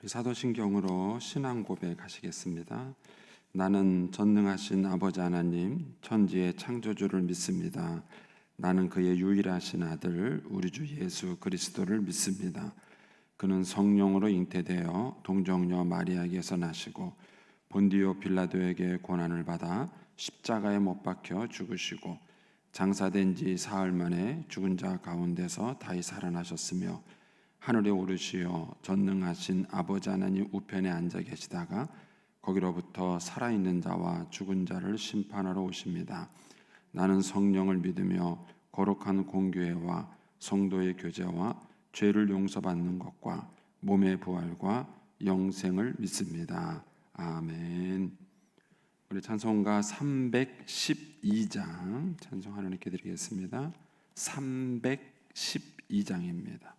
사도신경으로 신앙 고백하시겠습니다. 나는 전능하신 아버지 하나님 천지의 창조주를 믿습니다. 나는 그의 유일하신 아들 우리 주 예수 그리스도를 믿습니다. 그는 성령으로 잉태되어 동정녀 마리아에게서 나시고 본디오 빌라도에게 고난을 받아 십자가에 못 박혀 죽으시고 장사된 지 사흘 만에 죽은 자 가운데서 다시 살아나셨으며 하늘에 오르시어 전능하신 아버지 하나님 우편에 앉아 계시다가 거기로부터 살아있는 자와 죽은 자를 심판하러 오십니다. 나는 성령을 믿으며 거룩한 공교회와 성도의 교제와 죄를 용서받는 것과 몸의 부활과 영생을 믿습니다. 아멘. 우리 찬송가 312장 찬송 하나님께 드리겠습니다. 312장입니다.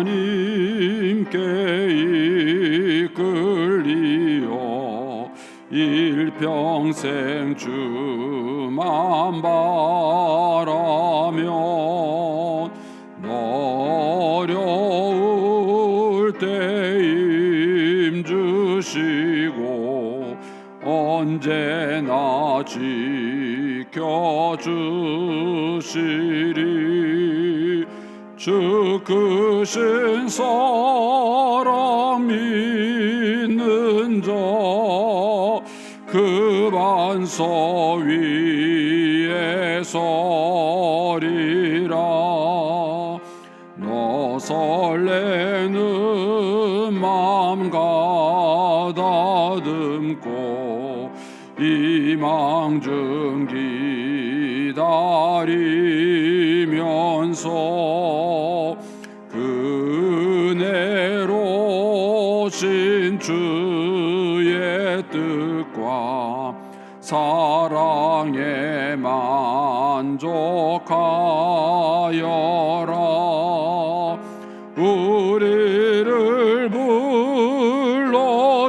하나님께 이끌리어 일평생 주만 바라며 어려울 때 힘주시고 언제나 지켜주시리. 주 크신 사랑 믿는 자 그 반석 위에 서리라. 너 설레는 맘 가다듬고 희망 중 기다리면서 은혜로 신 주의 뜻과 사랑에 만족하여라. 우리를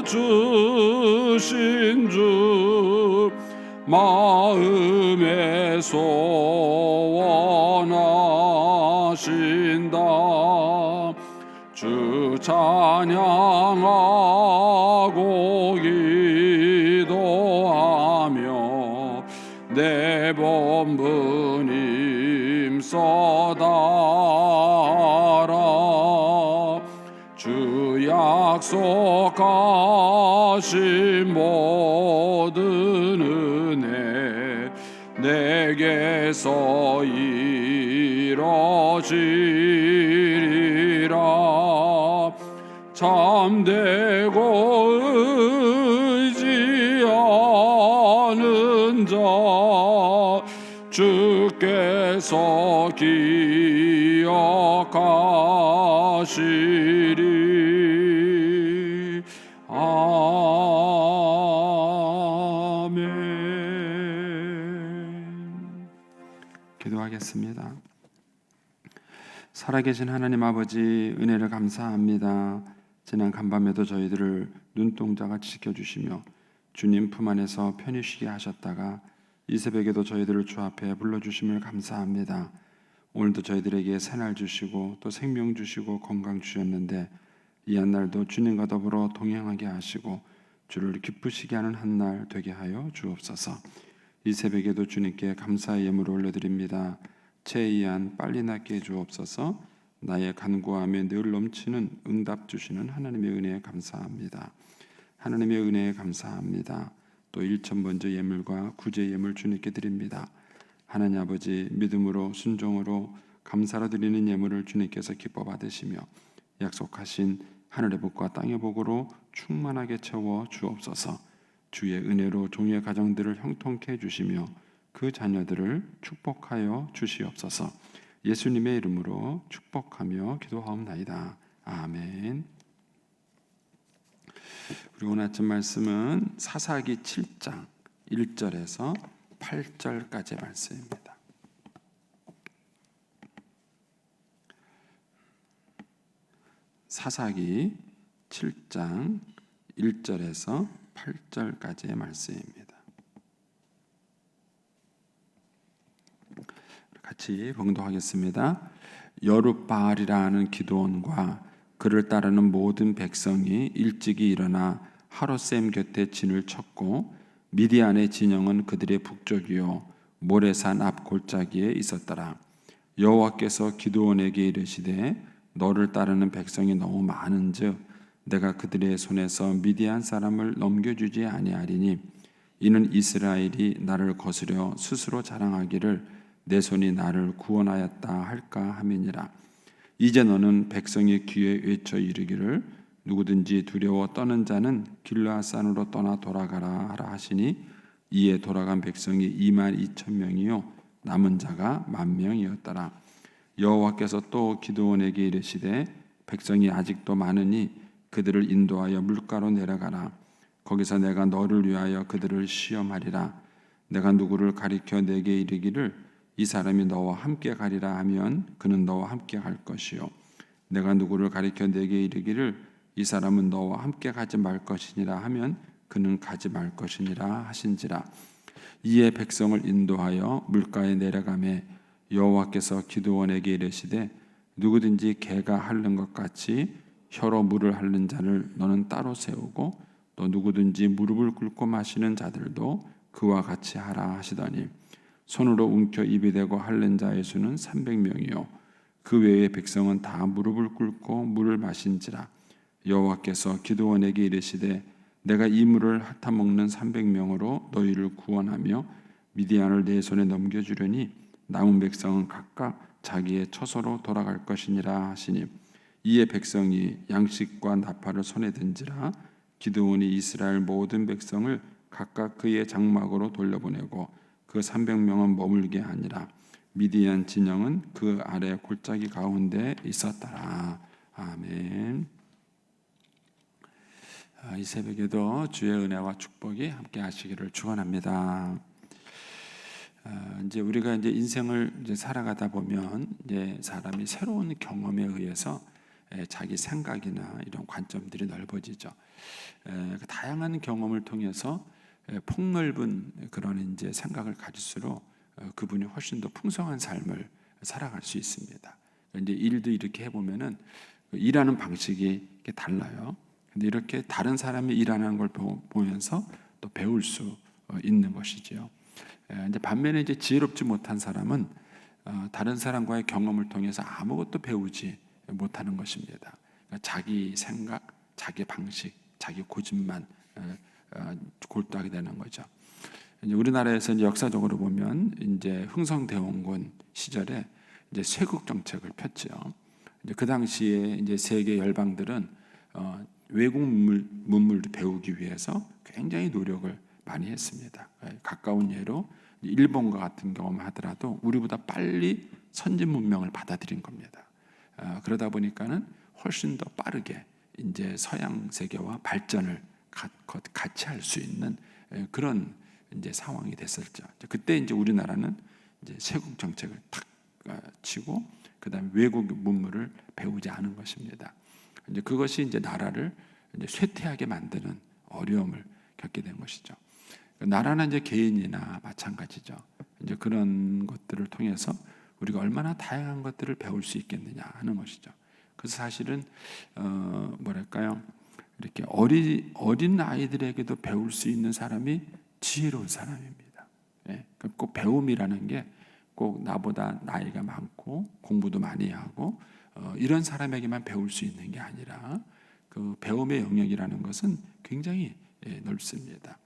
불러주신 주 마음에 소원하신다. 주 찬양하고 기도하며 내 본분 힘써다라. 주 약속하신 모든 은혜 내게서 이뤄지리라. 참되고 의지하는 자 주께서 기억하시리. 아멘. 기도하겠습니다. 살아계신 하나님 아버지, 은혜를 감사합니다. 지난 간밤에도 저희들을 눈동자같이 지켜주시며 주님 품 안에서 편히 쉬게 하셨다가 이 새벽에도 저희들을 주 앞에 불러주심을 감사합니다. 오늘도 저희들에게 새날 주시고 또 생명 주시고 건강 주셨는데 이 한날도 주님과 더불어 동행하게 하시고 주를 기쁘시게 하는 한날 되게 하여 주옵소서. 이 새벽에도 주님께 감사의 예물을 올려드립니다. 최이한 빨리 낫게 해주옵소서. 나의 간구함에 늘 넘치는 응답 주시는 하나님의 은혜에 감사합니다. 하나님의 은혜에 감사합니다. 또 1,000번째 예물과 구제 예물 주님께 드립니다. 하나님 아버지, 믿음으로 순종으로 감사로 드리는 예물을 주님께서 기뻐 받으시며 약속하신 하늘의 복과 땅의 복으로 충만하게 채워 주옵소서. 주의 은혜로 종의 가정들을 형통케 해주시며 그 자녀들을 축복하여 주시옵소서. 예수님의 이름으로 축복하며 기도하옵나이다. 아멘. 우리 오늘 아침 말씀은 사사기 7장 1절에서 8절까지의 말씀입니다. 사사기 7장 1절에서 8절까지의 말씀입니다. 같이 봉독하겠습니다. 여룻바알이라는 기드온과 그를 따르는 모든 백성이 일찍이 일어나 하롯셈 곁에 진을 쳤고 미디안의 진영은 그들의 북쪽이요 모레산 앞 골짜기에 있었더라. 여호와께서 기드온에게 이르시되 너를 따르는 백성이 너무 많은즉 내가 그들의 손에서 미디안 사람을 넘겨주지 아니하리니 이는 이스라엘이 나를 거스려 스스로 자랑하기를 내 손이 나를 구원하였다 할까 함이니라. 이제 너는 백성의 귀에 외쳐 이르기를 누구든지 두려워 떠는 자는 길르앗산으로 떠나 돌아가라 하라 하시니 이에 돌아간 백성이 22,000명이요 남은 자가 10,000명이었더라. 여호와께서 또 기드온에게 이르시되 백성이 아직도 많으니 그들을 인도하여 물가로 내려가라. 거기서 내가 너를 위하여 그들을 시험하리라. 내가 누구를 가리켜 내게 이르기를 이 사람이 너와 함께 가리라 하면 그는 너와 함께 갈 것이요 내가 누구를 가리켜 내게 이르기를 이 사람은 너와 함께 가지 말 것이니라 하면 그는 가지 말 것이니라 하신지라. 이에 백성을 인도하여 물가에 내려가매 여호와께서 기드온에게 이르시되 누구든지 개가 핥는 것 같이 혀로 물을 핥는 자를 너는 따로 세우고 또 누구든지 무릎을 꿇고 마시는 자들도 그와 같이 하라 하시더니 손으로 움켜 입에 대고 핥는 자의 수는 300명이요 그 외의 백성은 다 무릎을 꿇고 물을 마신지라. 여호와께서 기드온에게 이르시되 내가 이 물을 핥아 먹는 300명으로 너희를 구원하며 미디안을 내 손에 넘겨주려니 남은 백성은 각각 자기의 처소로 돌아갈 것이니라 하시니 이에 백성이 양식과 나팔을 손에 든지라. 기드온이 이스라엘 모든 백성을 각각 그의 장막으로 돌려보내고 그 300명은 머물게 하니라. 미디안 진영은 그 아래 골짜기 가운데 있었더라. 아멘. 이 새벽에도 주의 은혜와 축복이 함께 하시기를 축원합니다. 이제 우리가 이제 인생을 이제 살아가다 보면 이제 사람이 새로운 경험에 의해서 자기 생각이나 이런 관점들이 넓어지죠. 다양한 경험을 통해서 폭넓은 그런 이제 생각을 가질수록 그분이 훨씬 더 풍성한 삶을 살아갈 수 있습니다. 이제 일도 이렇게 해보면은 일하는 방식이 달라요. 근데 이렇게 다른 사람이 일하는 걸 보면서 또 배울 수 있는 것이지요. 이제 반면에 이제 지혜롭지 못한 사람은 다른 사람과의 경험을 통해서 아무것도 배우지 못하는 것입니다. 자기 생각, 자기 방식, 자기 고집만 골도하게 되는 거죠. 이제 우리나라에서 이제 역사적으로 보면 이제 흥성대원군 시절에 이제 쇄국 정책을 폈죠. 이제 그 당시에 이제 세계 열방들은 외국 문물을 배우기 위해서 굉장히 노력을 많이 했습니다. 가까운 예로 일본과 같은 경험을 하더라도 우리보다 빨리 선진 문명을 받아들인 겁니다. 그러다 보니까는 훨씬 더 빠르게 이제 서양 세계와 발전을 같이 할 수 있는 그런 이제 상황이 됐었죠. 그때 이제 우리나라는 이제 쇄국 정책을 탁 치고 그다음에 외국 문물을 배우지 않은 것입니다. 이제 그것이 이제 나라를 이제 쇠퇴하게 만드는 어려움을 겪게 된 것이죠. 나라는 이제 개인이나 마찬가지죠. 이제 그런 것들을 통해서 우리가 얼마나 다양한 것들을 배울 수 있겠느냐 하는 것이죠. 그래서 사실은 뭐랄까요? 이렇게 어린 아이들에게도 배울 수 있는 사람이 지혜로운 사람입니다. 예, 꼭 배움이라는 게 꼭 나보다 나이가 많고 공부도 많이 하고 이런 사람에게만 배울 수 있는 게 아니라 그 배움의 영역이라는 것은 굉장히 넓습니다.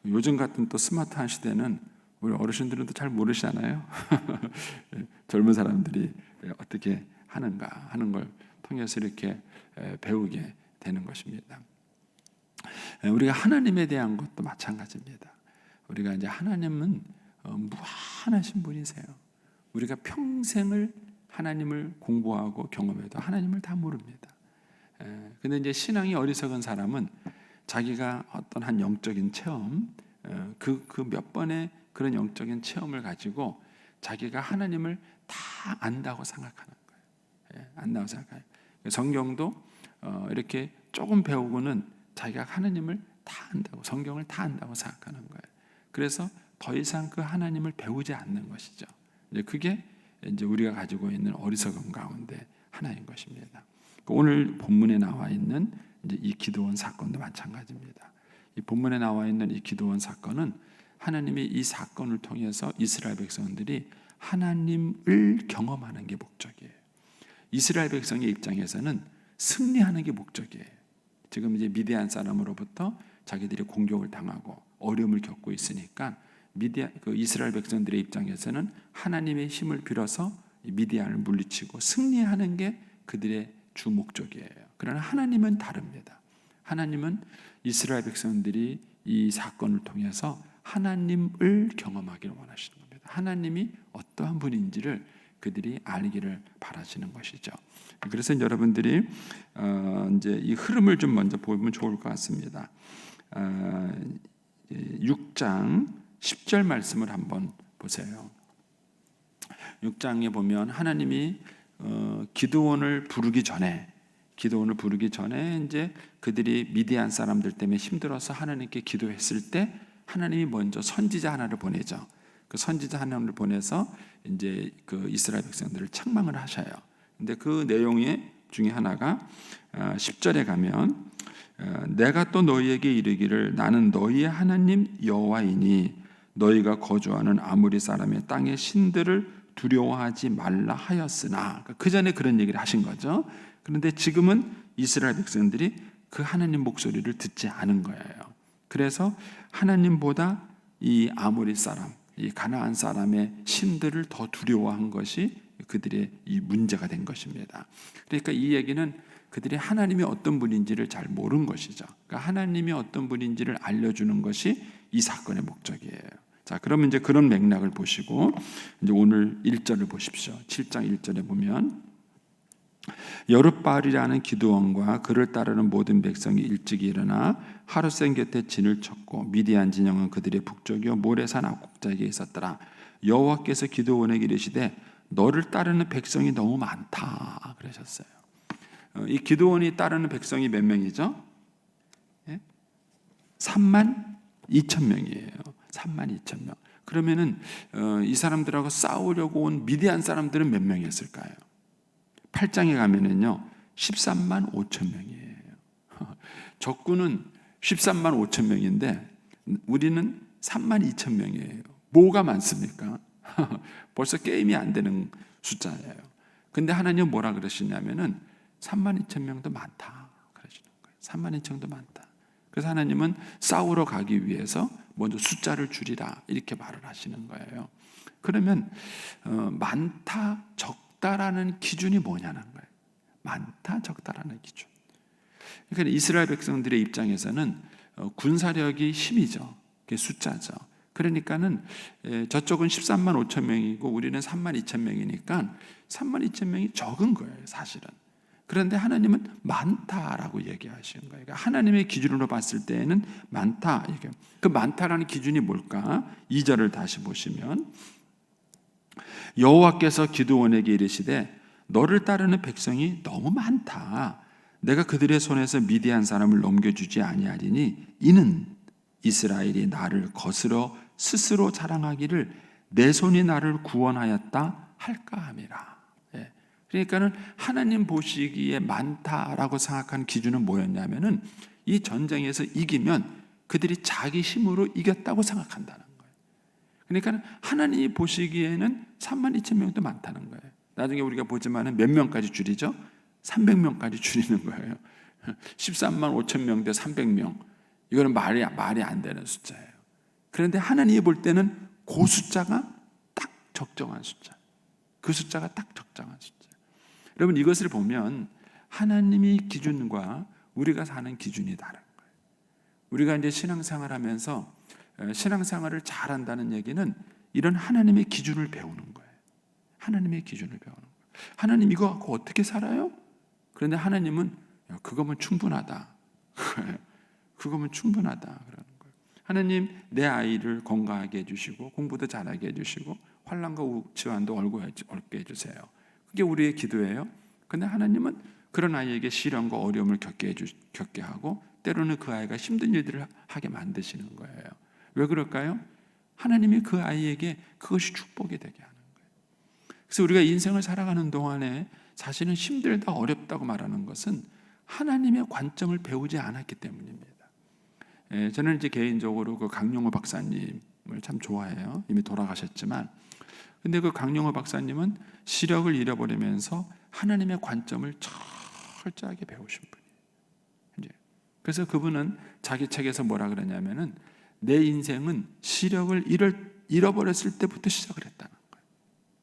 요즘 같은 또 스마트한 시대는 우리 어르신들은 또 잘 모르시잖아요. 젊은 사람들이 어떻게 하는가 하는 걸 통해서 이렇게 배우게 되는 것입니다. 우리가 하나님에 대한 것도 마찬가지입니다. 우리가 이제 하나님은 무한하신 분이세요. 우리가 평생을 하나님을 공부하고 경험해도 하나님을 다 모릅니다. 근데 이제 신앙이 어리석은 사람은 자기가 어떤 한 영적인 체험, 그 몇 번의 그런 영적인 체험을 가지고 자기가 하나님을 다 안다고 생각하는 거예요. 안다고 생각해요. 성경도 이렇게 조금 배우고는 자기가 하나님을 다 안다고, 성경을 다 안다고 생각하는 거예요. 그래서 더 이상 그 하나님을 배우지 않는 것이죠. 이제 그게 이제 우리가 가지고 있는 어리석음 가운데 하나인 것입니다. 오늘 본문에 나와 있는 이제 이 기드온 사건도 마찬가지입니다. 이 본문에 나와 있는 이 기드온 사건은 하나님이 이 사건을 통해서 이스라엘 백성들이 하나님을 경험하는 게 목적이에요. 이스라엘 백성의 입장에서는 승리하는 게 목적이에요. 지금 이제 미디안 사람으로부터 자기들이 공격을 당하고 어려움을 겪고 있으니까 이스라엘 백성들의 입장에서는 하나님의 힘을 빌어서 미디안을 물리치고 승리하는 게 그들의 주 목적이에요. 그러나 하나님은 다릅니다. 하나님은 이스라엘 백성들이 이 사건을 통해서 하나님을 경험하기를 원하시는 겁니다. 하나님이 어떠한 분인지를 그들이 알기를 바라시는 것이죠. 그래서 여러분들이 이제 이 흐름을 좀 먼저 보면 좋을 것 같습니다. 6장 10절 말씀을 한번 보세요. 6장에 보면 하나님이 기드온을 부르기 전에 이제 그들이 미디안 사람들 때문에 힘들어서 하나님께 기도했을 때 하나님이 먼저 선지자 하나를 보내죠. 그 선지자 하나를 보내서 이제 그 이스라엘 백성들을 책망을 하셔요. 근데 그 내용 중에 하나가 10절에 가면 내가 또 너희에게 이르기를 나는 너희의 하나님 여호와이니 너희가 거주하는 아무리 사람의 땅의 신들을 두려워하지 말라 하였으나, 그 전에 그런 얘기를 하신 거죠. 그런데 지금은 이스라엘 백성들이 그 하나님 목소리를 듣지 않은 거예요. 그래서 하나님보다 이 아모리 사람, 이 가나안 사람의 신들을 더 두려워한 것이 그들의 이 문제가 된 것입니다. 그러니까 이 얘기는 그들이 하나님이 어떤 분인지를 잘 모른 것이죠. 그러니까 하나님이 어떤 분인지를 알려주는 것이 이 사건의 목적이에요. 자, 그러면 이제 그런 맥락을 보시고 이제 오늘 1절을 보십시오. 7장 1절에 보면 여룻바알이라는 기드온과 그를 따르는 모든 백성이 일찍이 일어나 하룻샘 곁에 진을 쳤고 미디안 진영은 그들의 북쪽이요 모레산 앞국자에게 있었더라. 여호와께서 기드온에게 이르시되 너를 따르는 백성이 너무 많다 그러셨어요. 이 기드온이 따르는 백성이 몇 명이죠? 32,000명이에요. 32,000명. 그러면은 이 사람들하고 싸우려고 온 미디안 사람들은 몇 명이었을까요? 8장에 가면은요 13만 5천 명이에요. 적군은 13만 5천 명인데 우리는 3만 2천 명이에요. 뭐가 많습니까? 벌써 게임이 안 되는 숫자예요. 근데 하나님 뭐라 그러시냐면은 3만 2천 명도 많다 그러시는 거예요. 3만 2천도 많다. 그래서 하나님은 싸우러 가기 위해서 먼저 숫자를 줄이라 이렇게 말을 하시는 거예요. 그러면 많다 적다라는 기준이 뭐냐는 거예요. 많다 적다라는 기준. 그러니까 이스라엘 백성들의 입장에서는 군사력이 힘이죠. 그게 숫자죠. 그러니까는 저쪽은 13만 5천 명이고 우리는 3만 2천 명이니까 3만 2천 명이 적은 거예요, 사실은. 그런데 하나님은 많다라고 얘기하시는 거예요. 그러니까 하나님의 기준으로 봤을 때에는 많다. 이게 그 많다라는 기준이 뭘까? 2절을 다시 보시면 여호와께서 기드온에게 이르시되 너를 따르는 백성이 너무 많다. 내가 그들의 손에서 미디안 사람을 넘겨주지 아니하리니 이는 이스라엘이 나를 거스러 스스로 자랑하기를 내 손이 나를 구원하였다 할까 함이라. 그러니까는 하나님 보시기에 많다라고 생각한 기준은 뭐였냐면은 이 전쟁에서 이기면 그들이 자기 힘으로 이겼다고 생각한다는 거예요. 그러니까 하나님이 보시기에는 3만 2천 명도 많다는 거예요. 나중에 우리가 보지만은 몇 명까지 줄이죠? 300명까지 줄이는 거예요. 13만 5천 명 대 300명. 이거는 말이 안 되는 숫자예요. 그런데 하나님이 볼 때는 그 숫자가 딱 적정한 숫자. 그 숫자가 딱 적정한 숫자. 여러분 이것을 보면 하나님의 기준과 우리가 사는 기준이 다른 거예요. 우리가 이제 신앙생활하면서 신앙생활을 잘한다는 얘기는 이런 하나님의 기준을 배우는 거예요. 하나님의 기준을 배우는 거예요. 하나님 이거 갖고 어떻게 살아요? 그런데 하나님은 그거면 충분하다. 그거면 충분하다 그러는 거예요. 하나님 내 아이를 건강하게 해주시고 공부도 잘하게 해주시고 환난과 질환도 얼게 해주세요. 그게 우리의 기도예요. 근데 하나님은 그런 아이에게 시련과 어려움을 겪게 하고 때로는 그 아이가 힘든 일들을 하게 만드시는 거예요. 왜 그럴까요? 하나님이 그 아이에게 그것이 축복이 되게 하는 거예요. 그래서 우리가 인생을 살아가는 동안에 사실은 힘들다 어렵다고 말하는 것은 하나님의 관점을 배우지 않았기 때문입니다. 저는 이제 개인적으로 그 강용호 박사님을 참 좋아해요. 이미 돌아가셨지만, 근데 그 강용호 박사님은 시력을 잃어버리면서 하나님의 관점을 철저하게 배우신 분이에요. 그래서 그분은 자기 책에서 뭐라 그러냐면은 내 인생은 시력을 잃어버렸을 때부터 시작을 했다는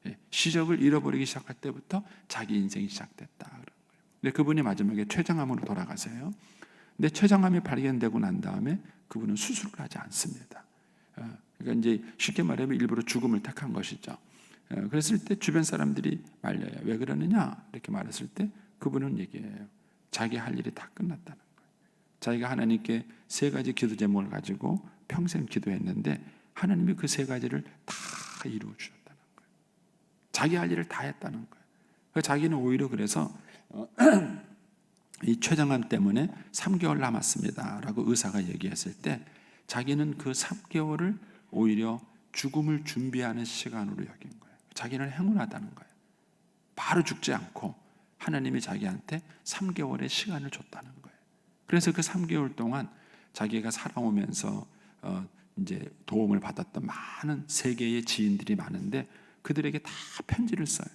거예요. 시력을 잃어버리기 시작할 때부터 자기 인생이 시작됐다. 그런 거예요. 근데 그분이 마지막에 췌장암으로 돌아가세요. 근데 췌장암이 발견되고 난 다음에 그분은 수술을 하지 않습니다. 그러니까 이제 쉽게 말하면 일부러 죽음을 택한 것이죠. 그랬을 때 주변 사람들이 말려요. 왜 그러느냐? 이렇게 말했을 때 그분은 얘기해요. 자기 할 일이 다 끝났다는 거예요. 자기가 하나님께 3가지 기도 제목을 가지고 평생 기도했는데 하나님이 그 3가지를 다 이루어 주셨다는 거예요. 자기 할 일을 다 했다는 거예요. 자기는 오히려 그래서 이 췌장암 때문에 3개월 남았습니다 라고 의사가 얘기했을 때 자기는 그 3개월을 오히려 죽음을 준비하는 시간으로 여긴 거예요. 자기는 행운하다는 거예요. 바로 죽지 않고 하나님이 자기한테 3개월의 시간을 줬다는 거예요. 그래서 그 3개월 동안 자기가 살아오면서 이제 도움을 받았던 많은 세계의 지인들이 많은데 그들에게 다 편지를 써요.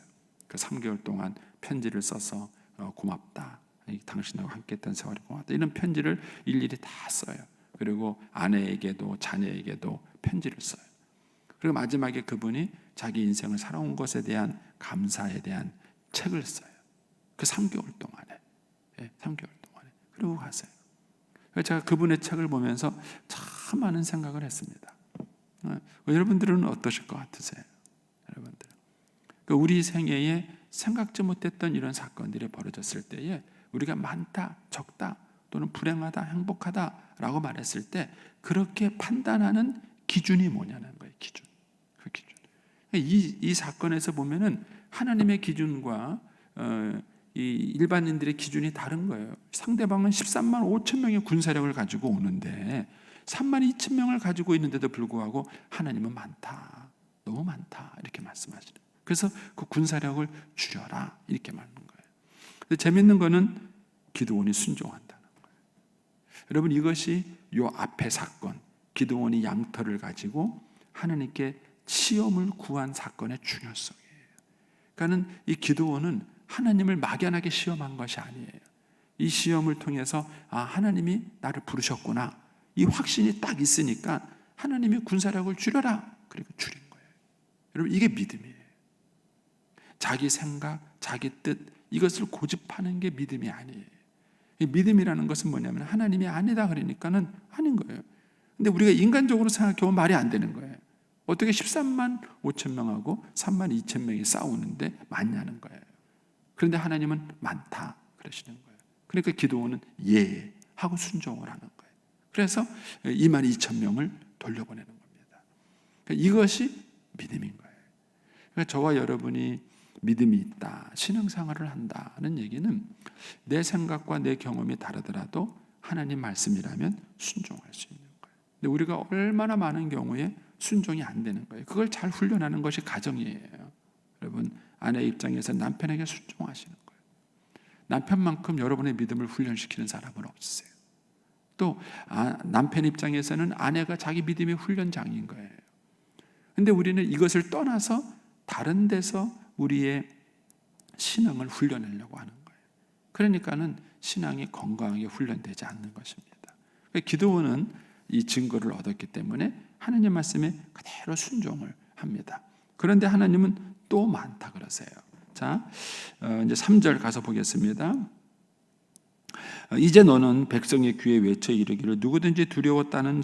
그 3개월 동안 편지를 써서 고맙다. 당신하고 함께했던 세월이 고맙다. 이런 편지를 일일이 다 써요. 그리고 아내에게도 자녀에게도 편지를 써요. 그리고 마지막에 그분이 자기 인생을 살아온 것에 대한 감사에 대한 책을 써요. 그 3개월 동안에. 3개월 동안에. 그리고 가세요. 제가 그분의 책을 보면서 참 많은 생각을 했습니다. 여러분들은 어떠실 것 같으세요? 여러분들. 우리 생애에 생각지 못했던 이런 사건들이 벌어졌을 때에 우리가 많다, 적다, 또는 불행하다, 행복하다라고 말했을 때 그렇게 판단하는 기준이 뭐냐는 거예요. 기준. 그 기준. 이 사건에서 보면은 하나님의 기준과 이 일반인들의 기준이 다른 거예요. 상대방은 13만 5천 명의 군사력을 가지고 오는데 3만 2천 명을 가지고 있는데도 불구하고 하나님은 많다, 너무 많다 이렇게 말씀하시는 거예요. 그래서 그 군사력을 줄여라 이렇게 말하는 거예요. 근데 재밌는 거는 기드온이 순종한다는 거예요. 여러분 이것이 요 앞의 사건 기드온이 양털을 가지고 하나님께 시험을 구한 사건의 중요성이에요. 그러니까는 이 기드온은 하나님을 막연하게 시험한 것이 아니에요. 이 시험을 통해서 하나님이 나를 부르셨구나 이 확신이 딱 있으니까 하나님이 군사력을 줄여라 그리고 줄인 거예요. 여러분 이게 믿음이에요. 자기 생각, 자기 뜻 이것을 고집하는 게 믿음이 아니에요. 이 믿음이라는 것은 뭐냐면 하나님이 아니다 그러니까는 아닌 거예요. 근데 우리가 인간적으로 생각해보면 말이 안 되는 거예요. 어떻게 13만 5천 명하고 3만 2천 명이 싸우는데 많냐는 거예요. 그런데 하나님은 많다 그러시는 거예요. 그러니까 기드온은 예 하고 순종을 하는 거예요. 그래서 2만 2천 명을 돌려보내는 겁니다. 그러니까 이것이 믿음인 거예요. 그러니까 저와 여러분이 믿음이 있다, 신앙생활을 한다는 얘기는 내 생각과 내 경험이 다르더라도 하나님 말씀이라면 순종할 수 있는 거예요. 근데 우리가 얼마나 많은 경우에 순종이 안 되는 거예요. 그걸 잘 훈련하는 것이 가정이에요. 여러분 아내 입장에서 남편에게 순종하시는 거예요. 남편만큼 여러분의 믿음을 훈련시키는 사람은 없으세요. 또 남편 입장에서는 아내가 자기 믿음의 훈련장인 거예요. 근데 우리는 이것을 떠나서 다른 데서 우리의 신앙을 훈련하려고 하는 거예요. 그러니까는 신앙이 건강하게 훈련되지 않는 것입니다. 기드온은 이 증거를 얻었기 때문에 하나님 말씀에 그대로 순종을 합니다. 그런데 하나님은 또 많다 그러세요. 자, 이제 3절 가서 보겠습니다. 이제 너는 백성의 귀에 외쳐 이르기를 누구든지 두려워 떠는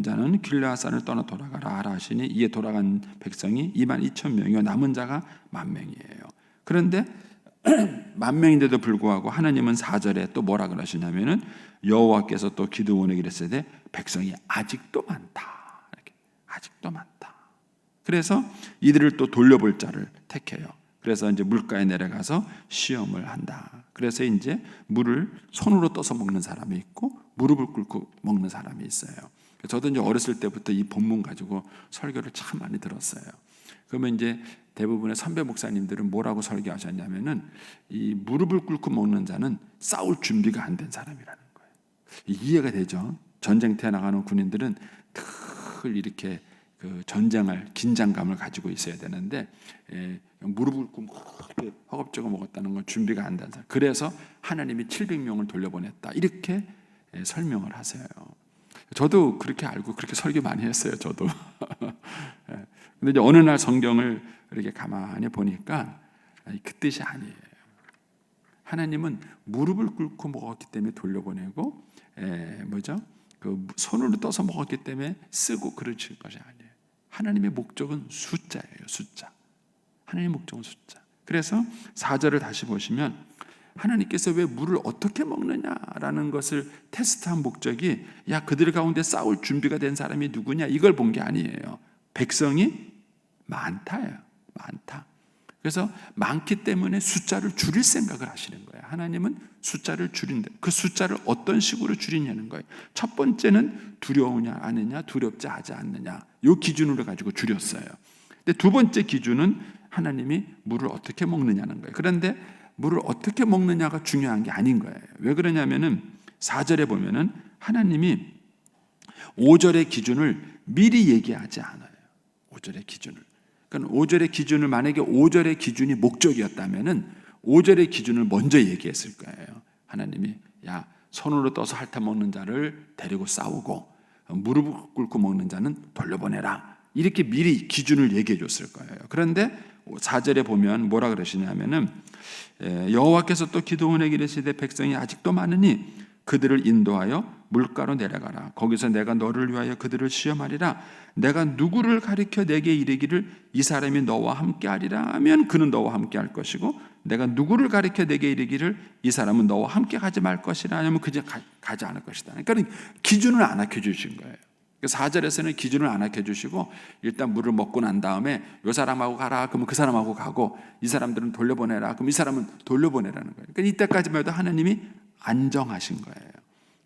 자는 길르앗산을 떠나 돌아가라 하라 하시니 이에 돌아간 백성이 2만 2천 명이요 남은 자가 10,000명이에요. 그런데 10,000명인데도 불구하고 하나님은 4절에 또 뭐라 그러시냐면은 여호와께서 또 기드온에게 이르시되 백성이 아직도 많다. 이렇게 아직도 많다. 그래서 이들을 또 돌려볼 자를 택해요. 그래서 이제 물가에 내려가서 시험을 한다. 그래서 이제 물을 손으로 떠서 먹는 사람이 있고 무릎을 꿇고 먹는 사람이 있어요. 저도 이제 어렸을 때부터 이 본문 가지고 설교를 참 많이 들었어요. 그러면 이제 대부분의 선배 목사님들은 뭐라고 설교하셨냐면은 이 무릎을 꿇고 먹는 자는 싸울 준비가 안 된 사람이라는 거예요. 이해가 되죠? 전쟁터에 나가는 군인들은 늘 이렇게 그 전쟁할 긴장감을 가지고 있어야 되는데 무릎을 꿇고 이렇게 허겁지겁 먹었다는 건 준비가 안 된 사람. 그래서 하나님이 700명을 돌려보냈다. 이렇게 설명을 하세요. 저도 그렇게 알고 그렇게 설교 많이 했어요. 저도. 근데 이제 어느 날 성경을 이렇게 가만히 보니까 그 뜻이 아니에요. 하나님은 무릎을 꿇고 먹었기 때문에 돌려보내고, 그 손으로 떠서 먹었기 때문에 쓰고 그러실 것이 아니에요. 하나님의 목적은 숫자예요. 숫자. 하나님의 목적은 숫자. 그래서 4절을 다시 보시면 하나님께서 왜 물을 어떻게 먹느냐라는 것을 테스트한 목적이 그들 가운데 싸울 준비가 된 사람이 누구냐 이걸 본 게 아니에요. 백성이 많다예요. 많다. 그래서 많기 때문에 숫자를 줄일 생각을 하시는 거예요. 하나님은 숫자를 줄인다. 그 숫자를 어떤 식으로 줄이냐는 거예요. 첫 번째는 두려우냐 아느냐, 두렵지 하지 않느냐 이 기준으로 가지고 줄였어요. 근데 두 번째 기준은 하나님이 물을 어떻게 먹느냐는 거예요. 그런데 물을 어떻게 먹느냐가 중요한 게 아닌 거예요. 왜 그러냐면은 4절에 보면은 하나님이 5절의 기준을 미리 얘기하지 않아요. 5절의 기준을. 그러니까 5절의 기준을 만약에 5절의 기준이 목적이었다면은 5절의 기준을 먼저 얘기했을 거예요. 하나님이 손으로 떠서 핥아 먹는 자를 데리고 싸우고 무릎을 꿇고 먹는 자는 돌려보내라. 이렇게 미리 기준을 얘기해 줬을 거예요. 그런데 4절에 보면 뭐라 그러시냐면은 여호와께서 또 기드온에게 이르시되 백성이 아직도 많으니 그들을 인도하여 물가로 내려가라. 거기서 내가 너를 위하여 그들을 시험하리라. 내가 누구를 가리켜 내게 이르기를 이 사람이 너와 함께하리라 하면 그는 너와 함께할 것이고 내가 누구를 가리켜 내게 이르기를 이 사람은 너와 함께 가지 말 것이라 하면 그저 가지 않을 것이다. 그러니까 기준을 안 아껴주신 거예요. 4절에서는 기준을 안 아껴주시고 일단 물을 먹고 난 다음에 이 사람하고 가라 그러면 그 사람하고 가고 이 사람들은 돌려보내라 그럼 이 사람은 돌려보내라는 거예요. 그러니까 이때까지만 해도 하나님이 안정하신 거예요.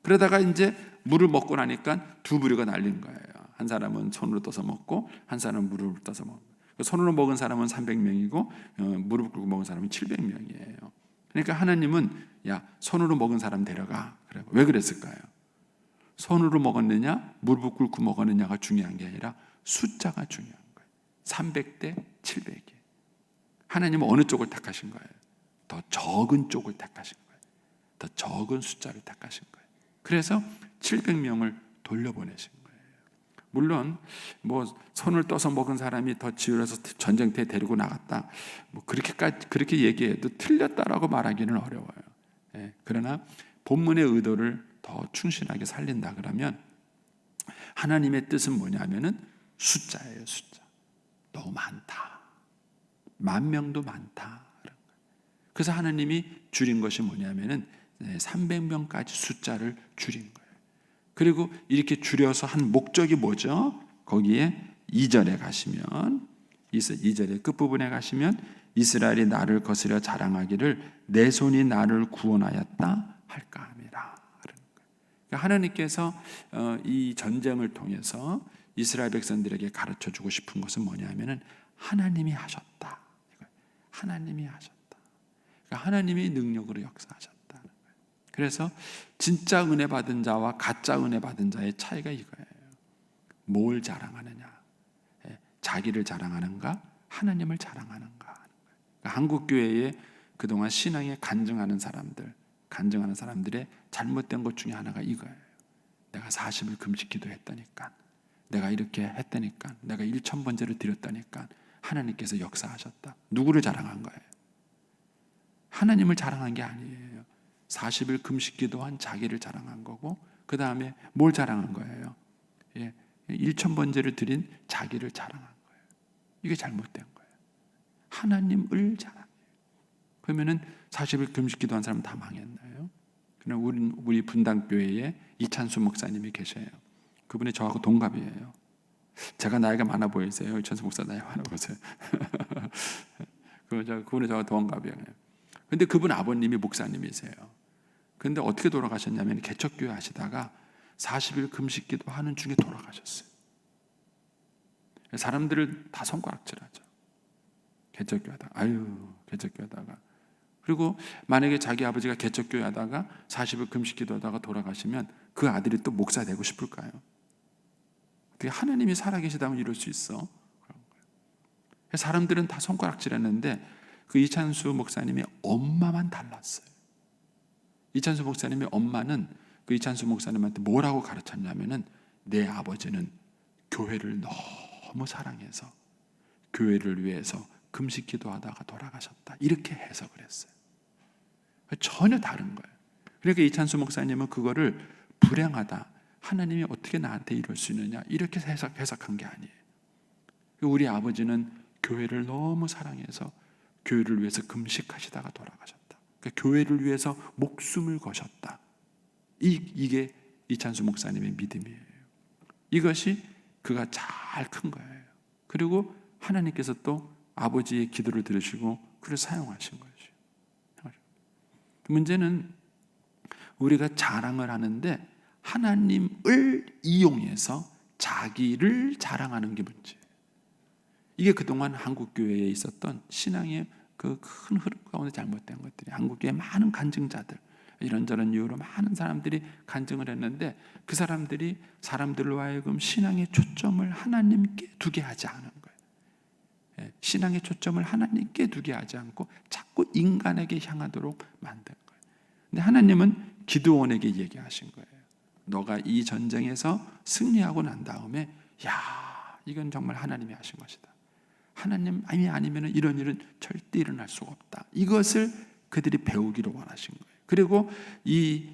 그러다가 이제 물을 먹고 나니까 두 부류가 날린 거예요. 한 사람은 손으로 떠서 먹고 한 사람은 무릎을 떠서 먹고 손으로 먹은 사람은 300명이고 무릎 꿇고 먹은 사람은 700명이에요. 그러니까 하나님은 손으로 먹은 사람 데려가. 왜 그랬을까요? 손으로 먹었느냐 무릎을 꿇고 먹었느냐가 중요한 게 아니라 숫자가 중요한 거예요. 300대 700이. 하나님은 어느 쪽을 택하신 거예요? 더 적은 쪽을 택하신 거예요. 더 적은 숫자를 택하신 거예요. 그래서 700명을 돌려보내신 거예요. 물론 손을 떠서 먹은 사람이 더 지으려서 전쟁터에 데리고 나갔다. 그렇게 얘기해도 틀렸다라고 말하기는 어려워요. 그러나 본문의 의도를 더 충실하게 살린다 그러면 하나님의 뜻은 뭐냐면은 숫자예요. 숫자. 너무 많다. 10,000명도 많다. 그래서 하나님이 줄인 것이 뭐냐면은 300명까지 숫자를 줄인 거예요. 그리고 이렇게 줄여서 한 목적이 뭐죠? 거기에 2절에 가시면 2절의 끝부분에 가시면 이스라엘이 나를 거스려 자랑하기를 내 손이 나를 구원하였다 할까 함이라. 그러니까 하나님께서 이 전쟁을 통해서 이스라엘 백성들에게 가르쳐주고 싶은 것은 뭐냐면은 하나님이 하셨다. 하나님이 하셨다. 그러니까 하나님이 능력으로 역사하셨다. 그래서 진짜 은혜 받은 자와 가짜 은혜 받은 자의 차이가 이거예요. 뭘 자랑하느냐? 자기를 자랑하는가? 하나님을 자랑하는가? 그러니까 한국 교회에 그동안 신앙에 간증하는 사람들의 잘못된 것 중에 하나가 이거예요. 내가 40일 금식 기도했다니까, 내가 이렇게 했다니까, 내가 1,000번제를 드렸다니까 하나님께서 역사하셨다. 누구를 자랑한 거예요? 하나님을 자랑한 게 아니에요. 40일 금식 기도한 자기를 자랑한 거고 그 다음에 뭘 자랑한 거예요? 1,000번제를 드린 자기를 자랑한 거예요. 이게 잘못된 거예요. 하나님을 자랑해요. 그러면은 40일 금식 기도한 사람은 다 망했나요? 그럼 우리 분당교회에 이찬수 목사님이 계셔요. 그분이 저하고 동갑이에요. 제가 나이가 많아 보이세요? 이찬수 목사 나이 많아 보세요. 그분이 저와 동갑이에요. 근데 그분 아버님이 목사님이세요. 근데 어떻게 돌아가셨냐면 개척교회 하시다가 40일 금식기도 하는 중에 돌아가셨어요. 사람들을 다 손가락질하죠. 개척교회 하다가 개척교회 하다가. 그리고 만약에 자기 아버지가 개척교회 하다가 40일 금식기도 하다가 돌아가시면 그 아들이 또 목사 되고 싶을까요? 어떻게 하나님이 살아계시다면 이럴 수 있어? 사람들은 다 손가락질했는데 그 이찬수 목사님의 엄마만 달랐어요. 이찬수 목사님의 엄마는 그 이찬수 목사님한테 뭐라고 가르쳤냐면은 내 아버지는 교회를 너무 사랑해서 교회를 위해서 금식 기도하다가 돌아가셨다. 이렇게 해석을 했어요. 전혀 다른 거예요. 그러니까 이찬수 목사님은 그거를 불행하다. 하나님이 어떻게 나한테 이럴 수 있느냐. 이렇게 해석한 게 아니에요. 우리 아버지는 교회를 너무 사랑해서 교회를 위해서 금식하시다가 돌아가셨다. 그러니까 교회를 위해서 목숨을 거셨다. 이게 이찬수 목사님의 믿음이에요. 이것이 그가 잘 큰 거예요. 그리고 하나님께서 또 아버지의 기도를 들으시고 그를 사용하신 거죠. 문제는 우리가 자랑을 하는데 하나님을 이용해서 자기를 자랑하는 게 문제예요. 이게 그동안 한국교회에 있었던 신앙의 그 큰 흐름 가운데 잘못된 것들이, 한국교회 많은 간증자들, 이런저런 이유로 많은 사람들이 간증을 했는데 그 사람들이 사람들로 하여금 신앙의 초점을 하나님께 두게 하지 않은 거예요. 신앙의 초점을 하나님께 두게 하지 않고 자꾸 인간에게 향하도록 만든 거예요. 근데 하나님은 기드온에게 얘기하신 거예요. 너가 이 전쟁에서 승리하고 난 다음에 이건 정말 하나님이 하신 것이다. 하나님이 아니면 이런 일은 절대 일어날 수가 없다. 이것을 그들이 배우기를 원하신 거예요. 그리고 이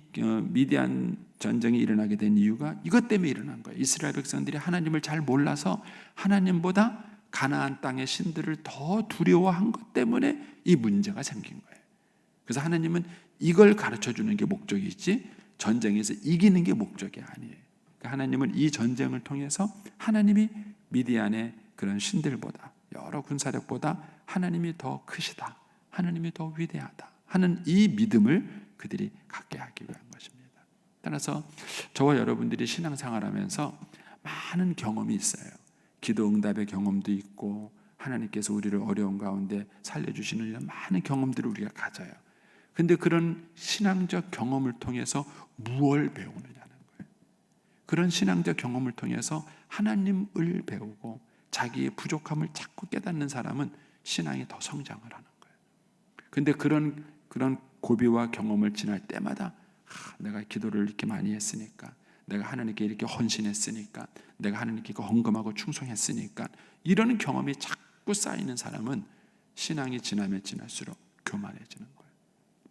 미디안 전쟁이 일어나게 된 이유가 이것 때문에 일어난 거예요. 이스라엘 백성들이 하나님을 잘 몰라서 하나님보다 가나안 땅의 신들을 더 두려워한 것 때문에 이 문제가 생긴 거예요. 그래서 하나님은 이걸 가르쳐주는 게 목적이지 전쟁에서 이기는 게 목적이 아니에요. 그러니까 하나님은 이 전쟁을 통해서 하나님이 미디안의 그런 신들보다, 여러 군사력보다 하나님이 더 크시다, 하나님이 더 위대하다 하는 이 믿음을 그들이 갖게 하기 위한 것입니다. 따라서 저와 여러분들이 신앙생활하면서 많은 경험이 있어요. 기도 응답의 경험도 있고 하나님께서 우리를 어려운 가운데 살려주시는 이런 많은 경험들을 우리가 가져요. 근데 그런 신앙적 경험을 통해서 무엇을 배우느냐는 거예요. 그런 신앙적 경험을 통해서 하나님을 배우고 자기의 부족함을 자꾸 깨닫는 사람은 신앙이 더 성장을 하는 거예요. 근데 그런 고비와 경험을 지날 때마다 내가 기도를 이렇게 많이 했으니까, 내가 하나님께 이렇게 헌신했으니까, 내가 하나님께 헌금하고 충성했으니까, 이런 경험이 자꾸 쌓이는 사람은 신앙이 지나면 지날수록 교만해지는 거예요.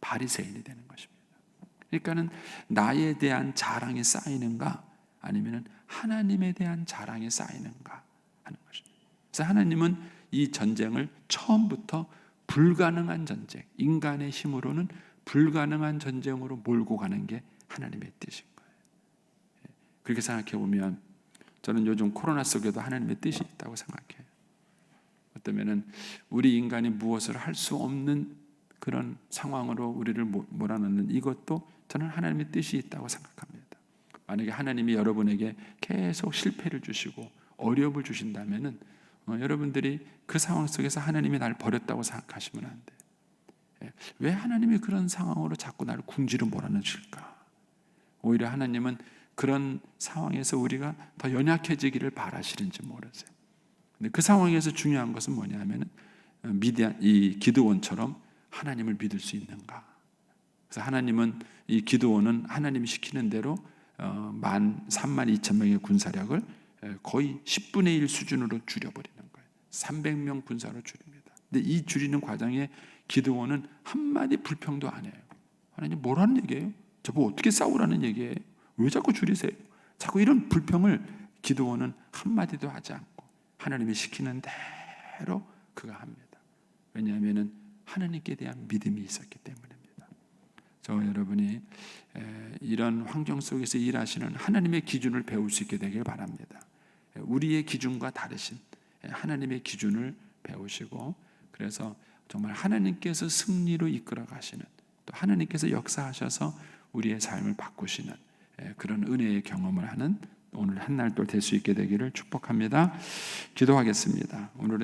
바리새인이 되는 것입니다. 그러니까는 나에 대한 자랑이 쌓이는가 아니면 하나님에 대한 자랑이 쌓이는가 하는 것입니다. 그래서 하나님은 이 전쟁을 처음부터 불가능한 전쟁, 인간의 힘으로는 불가능한 전쟁으로 몰고 가는 게 하나님의 뜻인 거예요. 그렇게 생각해 보면 저는 요즘 코로나 속에도 하나님의 뜻이 있다고 생각해요. 어쩌면은 우리 인간이 무엇을 할 수 없는 그런 상황으로 우리를 몰아넣는 이것도 저는 하나님의 뜻이 있다고 생각합니다. 만약에 하나님이 여러분에게 계속 실패를 주시고 어려움을 주신다면은 여러분들이 그 상황 속에서 하나님이 나를 버렸다고 생각하시면 안 돼요. 왜 하나님이 그런 상황으로 자꾸 나를 궁지로 몰아넣으실까? 오히려 하나님은 그런 상황에서 우리가 더 연약해지기를 바라시는지 모르세요. 근데 그 상황에서 중요한 것은 뭐냐면은 이 기드온처럼 하나님을 믿을 수 있는가? 그래서 하나님은 이 기드온은 하나님이 시키는 대로 32,000명의 군사력을 거의 10분의 1 수준으로 줄여버리는 거예요. 300명 군사로 줄입니다. 근데 이 줄이는 과정에 기드온은 한마디 불평도 안 해요. 하나님 뭐라는 얘기예요? 저보고 어떻게 싸우라는 얘기예요? 왜 자꾸 줄이세요? 자꾸 이런 불평을 기드온은 한마디도 하지 않고 하나님이 시키는 대로 그가 합니다. 왜냐하면 하나님께 대한 믿음이 있었기 때문입니다. 저와 여러분이 이런 환경 속에서 일하시는 하나님의 기준을 배울 수 있게 되길 바랍니다. 우리의 기준과 다르신 하나님의 기준을 배우시고, 그래서 정말 하나님께서 승리로 이끌어 가시는, 또 하나님께서 역사하셔서 우리의 삶을 바꾸시는 그런 은혜의 경험을 하는 오늘 한날도 될 수 있게 되기를 축복합니다. 기도하겠습니다. 오늘은